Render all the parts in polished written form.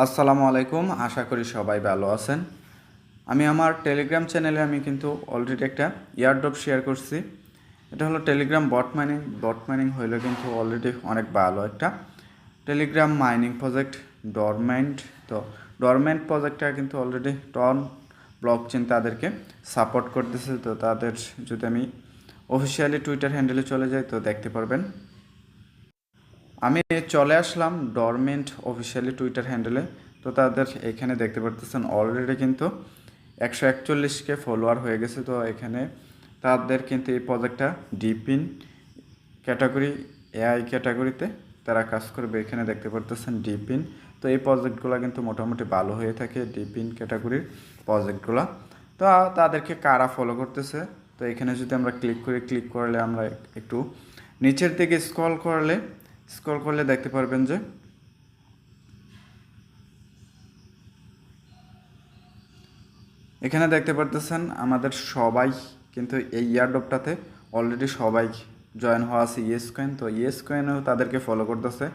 আসসালামু আলাইকুম, আশা করি সবাই ভালো আছেন। আমি আমার টেলিগ্রাম চ্যানেলে কিন্তু অলরেডি একটা এয়ারড্রপ শেয়ার করছি। এটা হলো টেলিগ্রাম বট মাইনিং হইলে কিন্তু অলরেডি অনেক ভালো একটা টেলিগ্রাম মাইনিং প্রজেক্ট ডরমেন্ট। তো ডরমেন্ট প্রজেক্টটা কিন্তু অলরেডি টন ব্লকচেন তাদেরকে সাপোর্ট করতেছে। তো তাদের যদি আমি অফিসিয়ালি টুইটার হ্যান্ডেলে চলে যাই তো দেখতে পারবেন। আমি চলে আসলাম ডরমেন্ট অফিসিয়ালি টুইটার হ্যান্ডেলে। তো তাদের এখানে দেখতে পারতেছেন অলরেডি কিন্তু 141K ফলোয়ার হয়ে গেছে। তো এখানে তাদের কিন্তু এই প্রজেক্টটা ডিপিন ক্যাটাগরি এআই ক্যাটাগরিতে তারা কাজ করবে। এখানে দেখতে পারতেছেন ডিপিন। তো এই প্রজেক্টগুলো কিন্তু মোটামুটি ভালো হয়ে থাকে, ডিপিন ক্যাটাগরির প্রজেক্টগুলো। তো তাদেরকে কারা ফলো করতেছে, তো এখানে যদি আমরা ক্লিক করলে আমরা একটু নিচের দিকে স্ক্রল করলে দেখতে পারবেন যে এখানে দেখতে পারতেছেন আমাদের সবাই কিন্তু এই ইয়ারড্রপটাতে অলরেডি সবাই জয়েন হওয়া আছে ইয়েস কয়েন। তো ইয়েস কয়েনও তাদেরকে ফলো করতেছে।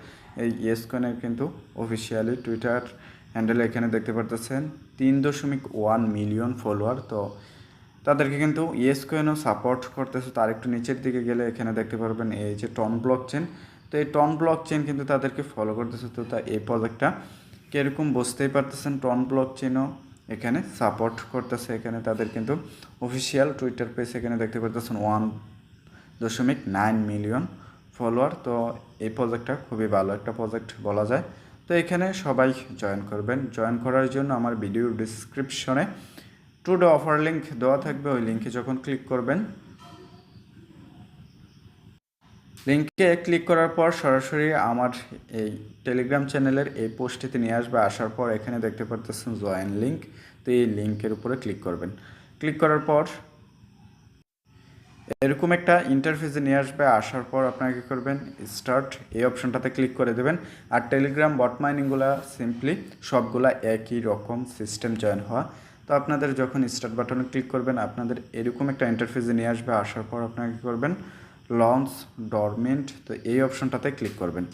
এই ইয়েস কয়েনের কিন্তু অফিসিয়ালি টুইটার হ্যান্ডেলে এখানে দেখতে পারতেছেন 3.1 মিলিয়ন ফলোয়ার। তো তাদেরকে কিন্তু ইয়েস কয়েনও সাপোর্ট করতেছে। তার একটু নিচের দিকে গেলে এখানে দেখতে পারবেন এই যে টন ব্লক চেন। তো এই টন ব্লক চেন কিন্তু তাদেরকে ফলো করতেছে। তো তা এই প্রজেক্টটা কীরকম বুঝতেই পারতেছেন, টন ব্লক চেনও এখানে সাপোর্ট করতেছে। এখানে তাদের কিন্তু অফিসিয়াল টুইটার পেজ এখানে দেখতে পারতেছেন 1.9 মিলিয়ন ফলোয়ার। তো এই প্রজেক্টটা খুবই ভালো একটা প্রজেক্ট বলা যায়। তো এখানে সবাই জয়েন করবেন। জয়েন করার জন্য আমার ভিডিওর ডিসক্রিপশনে টুডে অফার লিঙ্ক দেওয়া থাকবে। ওই লিঙ্কে যখন ক্লিক করবেন, লিঙ্কে ক্লিক করার পর সরাসরি আমার এই টেলিগ্রাম চ্যানেলের এই পোস্টটিতে নিয়ে আসবে। আসার পর এখানে দেখতে পারতেছেন জয়েন লিঙ্ক। তো এই লিঙ্কের উপরে ক্লিক করবেন। ক্লিক করার পর এরকম একটা ইন্টারফেসে নিয়ে আসবে। আসার পর আপনারা কী করবেন, স্টার্ট এই অপশনটাতে ক্লিক করে দেবেন। আর টেলিগ্রাম বট মাইনিংগুলো সিম্পলি সবগুলা একই রকম সিস্টেম জয়েন হওয়া। তো আপনাদের যখন স্টার্ট বাটনে ক্লিক করবেন আপনাদের এরকম একটা ইন্টারফেসে নিয়ে আসবে। আসার পর আপনারা কী করবেন, লঞ্চ ডরমেন্ট, তো এই অপশনটাতে ক্লিক করবেন।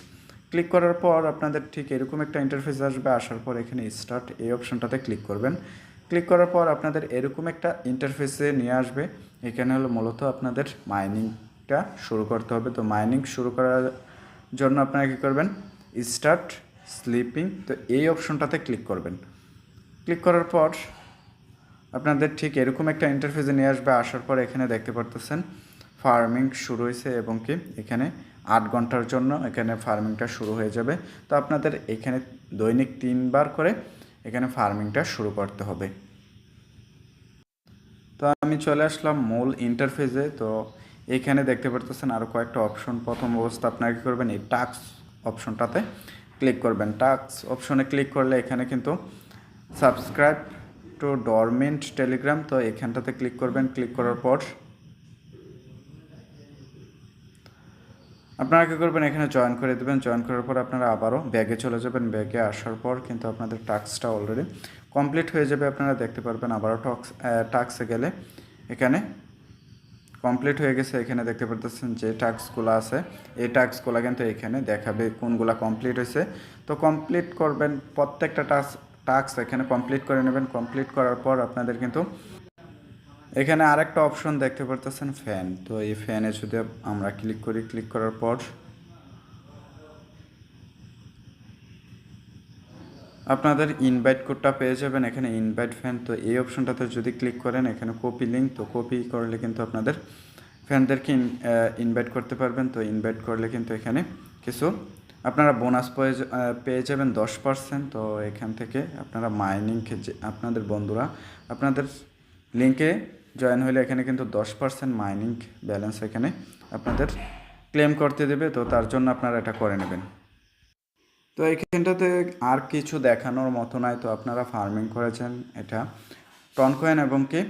ক্লিক করার পর আপনাদের ঠিক এরকম একটা ইন্টারফেস আসবে। আসার পর এখানে স্টার্ট এই অপশনটাতে ক্লিক করবেন। ক্লিক করার পর আপনাদের এরকম একটা ইন্টারফেসে নিয়ে আসবে। এখানে হলো মূলত আপনাদের মাইনিংটা শুরু করতে হবে। তো মাইনিং শুরু করার জন্য আপনারা কী করবেন, স্টার্ট স্লিপিং, তো এই অপশনটাতে ক্লিক করবেন। ক্লিক করার পর আপনাদের ঠিক এরকম একটা ইন্টারফেসে নিয়ে আসবে। আসার পর এখানে দেখতে পারতেছেন ফার্মিং শুরু হয়েছে এবং কি এখানে 8 ঘন্টার জন্য এখানে ফার্মিংটা শুরু হয়ে যাবে। তো আপনাদের এখানে দৈনিক 3 বার করে এখানে ফার্মিংটা শুরু করতে হবে। তো আমি চলে আসলাম মূল ইন্টারফেসে। তো এখানে দেখতে পারতেছেন আরও কয়েকটা অপশন। প্রথম অবস্থা আপনারা কী করবেন, এই টাস্ক অপশনটাতে ক্লিক করবেন। টাস্ক অপশনে ক্লিক করলে এখানে কিন্তু সাবস্ক্রাইব টু ডরমেন্ট টেলিগ্রাম, তো এখানটাতে ক্লিক করবেন। ক্লিক করার পর আপনারা কী করবেন, এখানে জয়েন করে দেবেন। জয়েন করার পর আপনারা আবারও ব্যাগে চলে যাবেন। ব্যাগে আসার পর কিন্তু আপনাদের টাস্কটা অলরেডি কমপ্লিট হয়ে যাবে। আপনারা দেখতে পারবেন আবারও টাস্কে গেলে এখানে কমপ্লিট হয়ে গেছে। এখানে দেখতে পারতেছেন যে টাস্কগুলো আছে এই টাস্কগুলো কিন্তু এখানে দেখাবে কোনগুলো কমপ্লিট হয়েছে। তো কমপ্লিট করবেন প্রত্যেকটা টাস্ক এখানে কমপ্লিট করে নেবেন। কমপ্লিট করার পর আপনাদের কিন্তু এখানে আরেকটা অপশন দেখতে পারতেছেন ফ্যান। তো এই ফ্যানে যদি আমরা ক্লিক করি, ক্লিক করার পর আপনাদের ইনভাইট কোডটা পেয়ে যাবেন এখানে ইনভাইট ফ্যান। তো এই অপশনটাতে যদি ক্লিক করেন এখানে কপি লিঙ্ক, তো কপি করলে কিন্তু আপনাদের ফ্যানদেরকে ইনভাইট করতে পারবেন। তো ইনভাইট করলে কিন্তু এখানে কিছু আপনারা বোনাস পেয়ে যাবেন 10%। তো এখান থেকে আপনারা মাইনিং আপনাদের বন্ধুরা আপনাদের লিঙ্কে জয়েন হলে এখানে কিন্তু 10% মাইনিং ব্যালেন্স এখানে আপনাদের ক্লেম করতে দেবে। তো তার জন্য আপনারা এটা করে নেবেন। তো এইখানটাতে আর কিছু দেখানোর মতো নাই। তো আপনারা ফার্মিং করেছেন এটা টন কয়েন এবং কি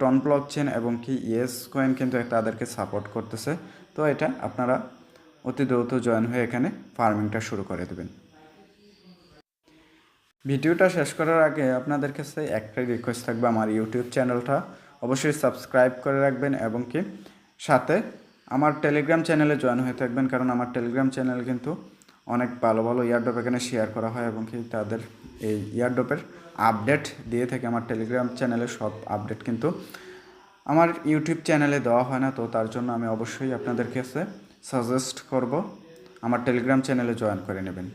টন ব্লক চেন এবং কি ইয়েস কয়েন কিন্তু তাদেরকে সাপোর্ট করতেছে। তো এটা আপনারা অতি দ্রুত জয়েন হয়ে এখানে ফার্মিংটা শুরু করে দেবেন। ভিডিওটা শেষ করার আগে আপনাদের কাছে একটাই রিকোয়েস্ট থাকবে, আমার ইউটিউব চ্যানেলটা অবশ্যই সাবস্ক্রাইব করে রাখবেন এবং কি সাথে আমার টেলিগ্রাম চ্যানেলে জয়েন হয়ে থাকবেন। কারণ আমার টেলিগ্রাম চ্যানেল কিন্তু অনেক ভালো ভালো ইয়ারড্রপ এখানে শেয়ার করা হয় এবং কি তাদের এই ইয়ারড্রপের আপডেট দিয়ে থাকে। আমার টেলিগ্রাম চ্যানেলে সব আপডেট কিন্তু আমার ইউটিউব চ্যানেলে দেওয়া হয় না, তো তার জন্য আমি অবশ্যই আপনাদের কাছে সাজেস্ট করব আমার টেলিগ্রাম চ্যানেলে জয়েন করে নেবেন।